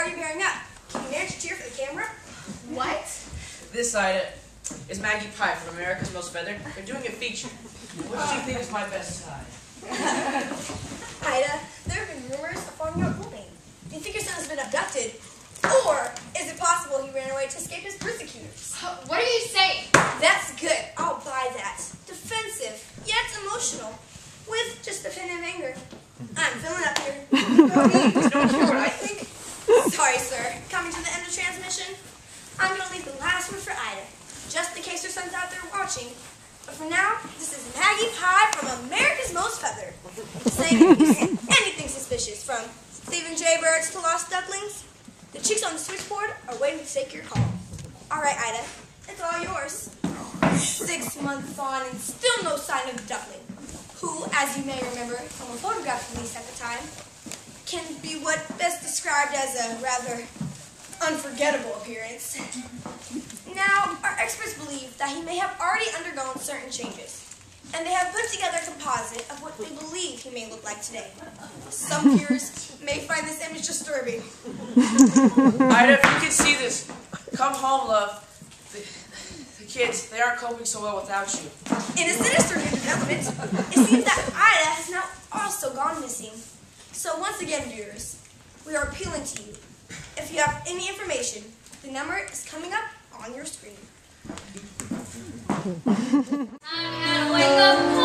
are you bearing up? Can you manage to cheer for the camera? What? This side is Maggie Pie from America's Most Feathered. They're doing a feature. What do you think is my best side? Ida, there have been rumors of forming out bullying. Do you think your son has been abducted? Or is it possible he ran away to escape his persecutors? What are you saying? That's good. I'll buy that. Defensive, yet emotional, with just a pin of anger. I'm filling up here. Don't hear what I think? Sorry, sir. Coming to the end of transmission, I'm going to leave the last word for Ida, just in case your son's out there watching. But for now, this is Maggie Pie from America's Most Feathered, saying if you see anything suspicious, from Stephen J. Birds to Lost Ducklings, the chicks on the switchboard are waiting to take your call. All right, Ida, it's all yours. 6 months on and still no sign of the duckling, who, as you may remember from a photograph released at the time, can be what best described as a rather unforgettable appearance. Now, our experts believe that he may have already undergone certain changes, and they have put together a composite of what they believe he may look like today. Some viewers may find this image disturbing. Ida, if you can see this, come home, love. The kids, they aren't coping so well without you. In a sinister new development, it seems that Ida has now also gone missing. So once again, viewers, we are appealing to you. If you have any information, the number is coming up on your screen. I'm gonna wake up.